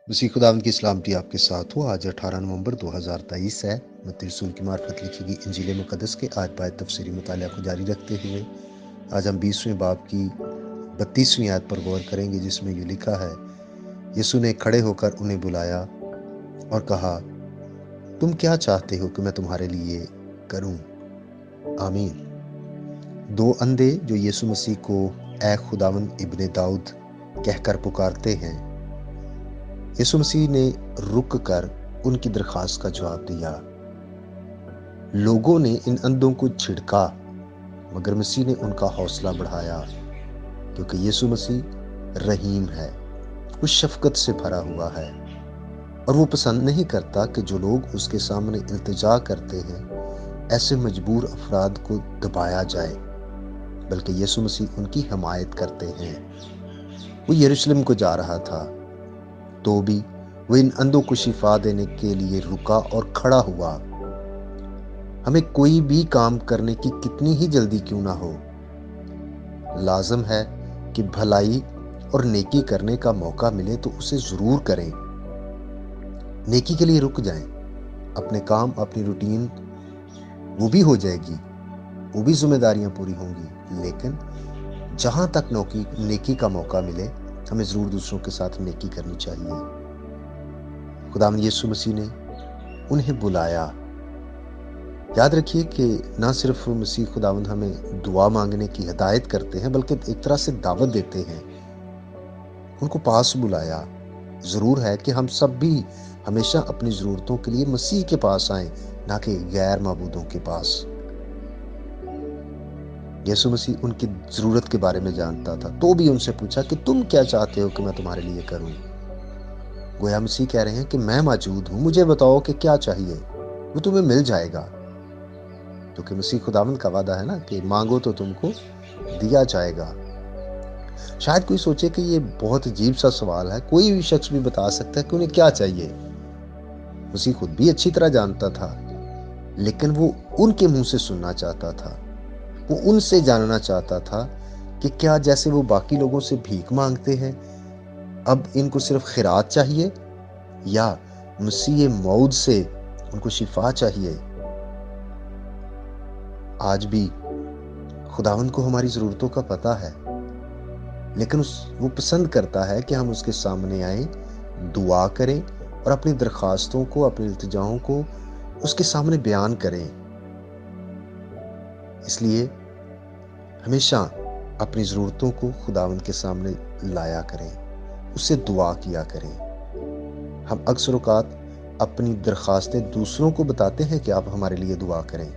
मसीह खुदावंद की सलामती आपके साथ हो। आज 18 नवंबर 2023 है। मत्ती रसूल की मार्फत लिखी गई इंजील मुक़द्दस के आज बायत तफसीरी मुताला को जारी रखते हुए आज हम 20वें बाब की 32वीं आयत पर गौर करेंगे, जिसमें ये लिखा है, यीशु ने खड़े होकर उन्हें बुलाया और कहा, तुम क्या चाहते हो कि मैं तुम्हारे लिए करूं? आमीन। दो अंधे जो यीशु मसीह को ऐ खुदावंद इब्ने दाऊद कहकर पुकारते हैं, यीशु मसीह ने रुक कर उनकी दरखास्त का जवाब दिया। लोगों ने इन अंधों को झिड़का, मगर मसीह ने उनका हौसला बढ़ाया, क्योंकि यीशु मसीह रहीम है, वो शफकत से भरा हुआ है और वो पसंद नहीं करता कि जो लोग उसके सामने इल्तिजा करते हैं ऐसे मजबूर अफराद को दबाया जाए, बल्कि यीशु मसीह उनकी हिमायत करते हैं। वो यरूशलेम को जा रहा था, तो भी वो इन अंधों को शिफा देने के लिए रुका और खड़ा हुआ। हमें कोई भी काम करने की कितनी ही जल्दी क्यों ना हो, लाजम है कि भलाई और नेकी करने का मौका मिले तो उसे जरूर करें। नेकी के लिए रुक जाएं, अपने काम, अपनी रूटीन वो भी हो जाएगी, वो भी जिम्मेदारियां पूरी होंगी, लेकिन जहां तक नेकी का मौका मिले हमें जरूर दूसरों के साथ नेकी करनी चाहिए। खुदावंद यीशु मसीह ने उन्हें बुलाया। याद रखिए कि ना सिर्फ मसीह खुदावंद हमें दुआ मांगने की हिदायत करते हैं, बल्कि एक तरह से दावत देते हैं। उनको पास बुलाया। जरूर है कि हम सब भी हमेशा अपनी जरूरतों के लिए मसीह के पास आएं, ना कि गैर माबूदों के पास। यीशु मसीह उनकी जरूरत के बारे में जानता था, तो भी उनसे पूछा कि तुम क्या चाहते हो कि मैं तुम्हारे लिए करूं? गोया मसीह कह रहे हैं कि मैं मौजूद हूं, मुझे बताओ कि क्या चाहिए, वो तुम्हें मिल जाएगा। क्योंकि मसीह खुदावंद का वादा है ना कि मांगो तो तुमको दिया जाएगा। शायद कोई सोचे कि ये बहुत अजीब सा सवाल है, कोई भी शख्स भी बता सकता है कि उन्हें क्या चाहिए। मसीह खुद भी अच्छी तरह जानता था, लेकिन वो उनके मुंह से सुनना चाहता था। वो उनसे जानना चाहता था कि क्या जैसे वो बाकी लोगों से भीख मांगते हैं, अब इनको सिर्फ खिरात चाहिए, या मसीह मौद से उनको शिफा चाहिए। आज भी खुदावंद को हमारी जरूरतों का पता है, लेकिन वो पसंद करता है कि हम उसके सामने आए, दुआ करें और अपनी दरखास्तों को, अपनी इल्तिजाओं को उसके सामने बयान करें। इसलिए हमेशा अपनी ज़रूरतों को खुदावंद के सामने लाया करें, उससे दुआ किया करें। हम अक्सर औक़ात अपनी दरखास्तें दूसरों को बताते हैं कि आप हमारे लिए दुआ करें।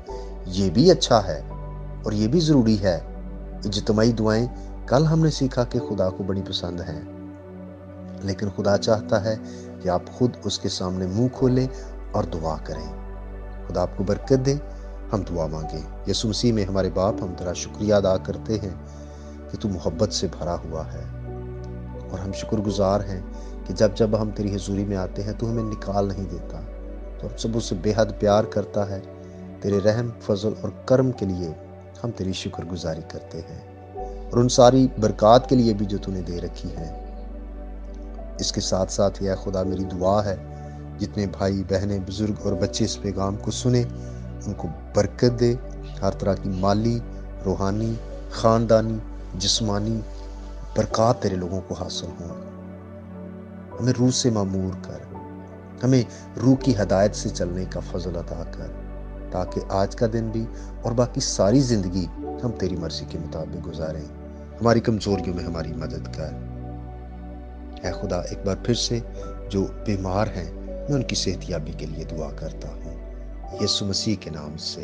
ये भी अच्छा है और ये भी ज़रूरी है। इज्तिमाई दुआएं कल हमने सीखा कि खुदा को बड़ी पसंद हैं, लेकिन खुदा चाहता है कि आप खुद उसके सामने मुंह खोलें और दुआ करें। खुदा आपको बरकत दे। हम दुआ मांगें। यीशु मसीह में हमारे बाप, हम तेरा शुक्रिया अदा करते हैं कि तू मोहब्बत से भरा हुआ है, और हम शुक्रगुजार हैं कि जब जब हम तेरी हुजूरी में आते हैं तो हमें निकाल नहीं देता, तो हम सब उससे बेहद प्यार करता है। तेरे रहम, फजल और करम के लिए हम तेरी शुक्रगुजारी करते हैं, और उन सारी बरकत के लिए भी जो तूने दे रखी है। इसके साथ साथ यह खुदा मेरी दुआ है, जितने भाई बहनें, बुजुर्ग और बच्चे इस पैगाम को सुने, उनको बरकत दे। हर तरह की माली, रूहानी, खानदानी, जिस्मानी बरकत तेरे लोगों को हासिल हों। हमें रूह से मामूर कर, हमें रूह की हदायत से चलने का फजल अता कर, ताकि आज का दिन भी और बाकी सारी जिंदगी हम तेरी मर्जी के मुताबिक गुजारें। हमारी कमजोरियों में हमारी मदद कर। ऐ खुदा, एक बार फिर से जो बीमार हैं, मैं उनकी सेहतयाबी के लिए दुआ करता हूँ, यीशु मसीह के नाम से,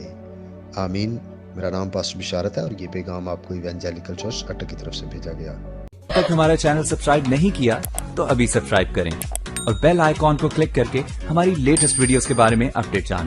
आमीन। मेरा नाम पास्टर बिशारत है और ये पैगाम आपको इवेंजेलिकल चर्च अटक की तरफ से भेजा गया। तक हमारा चैनल सब्सक्राइब नहीं किया तो अभी सब्सक्राइब करें और बेल आइकॉन को क्लिक करके हमारी लेटेस्ट वीडियोस के बारे में अपडेट जानें।